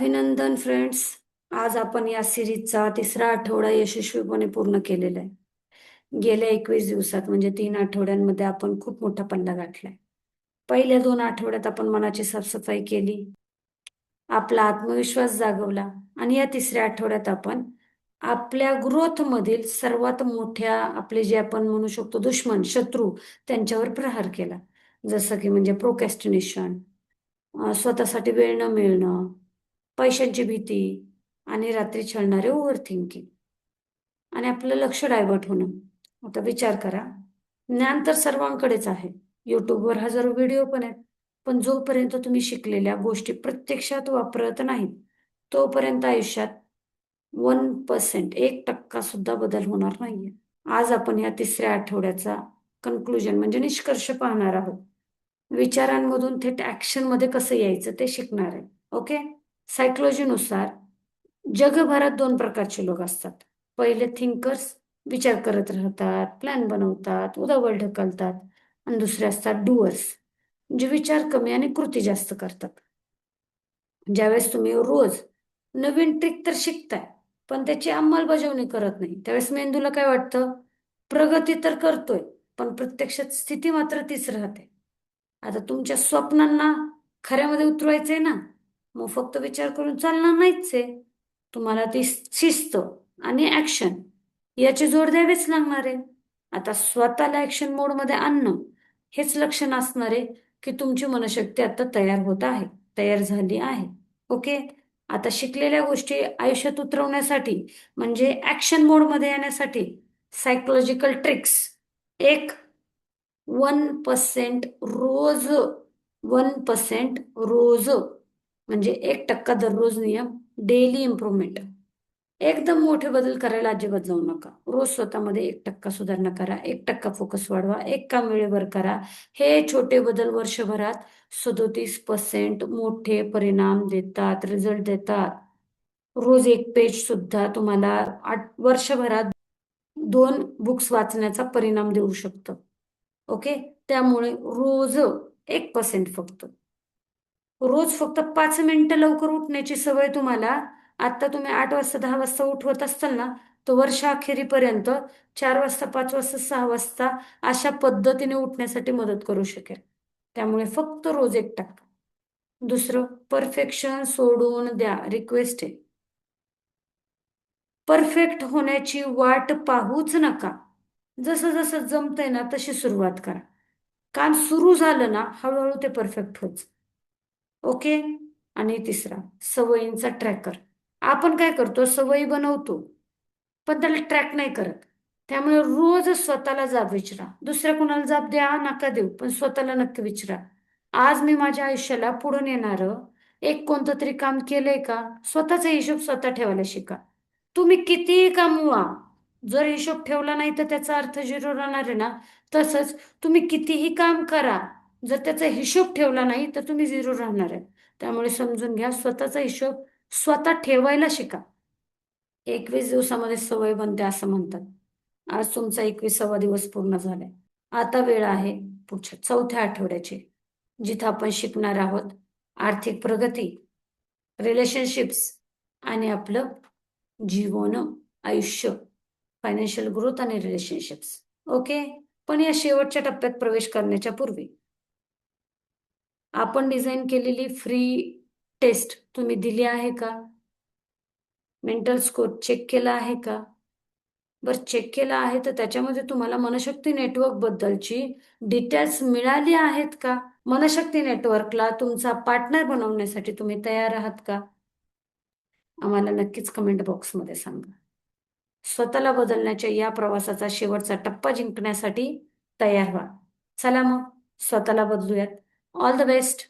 अभिनंदन फ्रेंड्स. आज आपण या सिरीजचा तिसरा आठवडा यशस्वीपणे पूर्ण केलेला आहे. गेल्या 21 दिवसात म्हणजे 3 आठवड्यांमध्ये आपण खूप मोठा पल्ला गाठलाय. पहिल्या 2 आठवड्यात आपण मनाची साफसफाई केली, आपला आत्मविश्वास जागवला आणि या तिसऱ्या आठवड्यात आपण आपल्या ग्रोथ मधील सर्वात मोठ्या आपले जे आपण म्हणू शकतो दुश्मन शत्रू त्यांच्यावर प्रहार केला. जसं की म्हणजे प्रोकॅस्टिनेशन, स्वतःसाठी वेळ न मिळणं, पैशांची भीती आणि रात्री छळणारे ओव्हर थिंकिंग आणि आपलं लक्ष डायव्हर्ट होणं. आता विचार करा, ज्ञान तर सर्वांकडेच आहे, युट्यूबवर हजारो व्हिडिओ पण आहेत, पण जोपर्यंत तुम्ही शिकलेल्या गोष्टी प्रत्यक्षात वापरत नाहीत तोपर्यंत आयुष्यात 1%, 1% सुद्धा बदल होणार नाहीये. आज आपण या तिसऱ्या आठवड्याचा कन्क्लुजन म्हणजे निष्कर्ष पाहणार आहोत. विचारांमधून थेट ऍक्शन मध्ये कसं यायचं ते शिकणार आहे. ओके. सायकोलॉजीनुसार जगभरात 2 प्रकारचे लोक असतात. पहिले थिंकर्स, विचार करत राहतात, प्लॅन बनवतात, उदावल ढकलतात. आणि दुसरे असतात डुअर्स, जे विचार कमी आणि कृती जास्त करतात. ज्यावेळेस तुम्ही रोज नवीन ट्रिक तर शिकताय पण त्याची अंमलबजावणी करत नाही, त्यावेळेस मेंदूला काय वाटतं, प्रगती तर करतोय पण प्रत्यक्षात स्थिती मात्र तीच राहते. आता तुमच्या स्वप्नांना खऱ्यामध्ये उतरवायचंय ना, मग फक्त विचार करून चालणार नाहीच आहे. तुम्हाला ती शिस्त आणि ऍक्शन याची जोड द्यावीच लागणार आहे. आता स्वतःला ऍक्शन मोड मध्ये आणणं हेच लक्षण असणार आहे की तुमची मनशक्ती आता तयार होत आहे, तयार झाली आहे. ओके. आता शिकलेल्या गोष्टी आयुष्यात उतरवण्यासाठी म्हणजे ऍक्शन मोड मध्ये येण्यासाठी सायकोलॉजिकल ट्रिक्स, एक 1% रोज, 1% रोज म्हणजे 1% दररोज नियम, डेली इम्प्रुव्हमेंट. एकदम मोठे बदल करायला अजिबात जाऊ नका. रोज स्वतःमध्ये 1% सुधारणा करा, 1% फोकस वाढवा, एक काम वेळेवर करा. हे छोटे बदल वर्षभरात 37% मोठे परिणाम देतात, रिझल्ट देतात. रोज एक पेज सुद्धा तुम्हाला वर्षभरात 2 बुक्स वाचण्याचा परिणाम देऊ शकतं. ओके. त्यामुळे रोज 1% फक्त, रोज फक्त 5 मिनिटं लवकर उठण्याची सवय तुम्हाला, आता तुम्ही 8 वाजता 10 वाजता उठवत असताल ना, तर वर्षाअखेरीपर्यंत 4 वाजता 5 वाजता 6 वाजता अशा पद्धतीने उठण्यासाठी मदत करू शकेल. त्यामुळे फक्त रोज 1%. दुसरं, परफेक्शन सोडून द्या. रिक्वेस्ट आहे, परफेक्ट होण्याची वाट पाहूच नका. जसं जसं जमतंय ना तशी सुरुवात करा. काम सुरू झालं ना हळूहळू ते परफेक्ट होच. ओके. आणि तिसरा, सवयींचा ट्रॅकर. आपण काय करतो, सवयी बनवतो पण त्याला ट्रॅक नाही करत. त्यामुळे रोज स्वतःला जाब विचारा. दुसऱ्या कुणाला जाब द्या नका देऊ, पण स्वतःला नक्की विचारा, आज मी माझ्या आयुष्याला पुढे नेणारं एक कोणतं तरी काम केलंय का. स्वतःचा हिशोब स्वतः ठेवायला शिका. तुम्ही कितीही कमवा, जर हिशोब ठेवला नाही तर त्याचा अर्थ झिरो राहणार आहे ना. तसंच तुम्ही कितीही काम करा, जर त्याचा हिशोब ठेवला नाही तर तुम्ही झिरो राहणार आहे. त्यामुळे समजून घ्या, स्वतःचा हिशोब स्वतः ठेवायला शिका. 21 दिवसामध्ये सवय बनते असं म्हणतात. आज तुमचा 21वा दिवस पूर्ण झालाय. आता वेळ आहे पुढच्या 4थ्या आठवड्याची, जिथं आपण शिकणार आहोत आर्थिक प्रगती, रिलेशनशिप्स आणि आपलं जीवन, आयुष्य, फायनान्शियल ग्रोथ आणि रिलेशनशिप्स. ओके. पण या शेवटच्या टप्प्यात प्रवेश करण्याच्या पूर्वी आपण डिझाईन केलेली फ्री टेस्ट तुम्ही दिली आहे का? मेंटल स्कोर चेक केला आहे का? बरं, चेक केला आहे तर त्याच्यामध्ये तुम्हाला मनशक्ती नेटवर्क बद्दलची डिटेल्स मिळाली आहेत का? मनशक्ती नेटवर्कला तुमचा पार्टनर बनवण्यासाठी तुम्ही तयार आहात का? आम्हाला नक्कीच कमेंट बॉक्समध्ये सांगा. स्वतःला बदलण्याच्या या प्रवासाचा शेवटचा टप्पा जिंकण्यासाठी तयार व्हा. चला मग स्वतःला बदलूयात. All the best.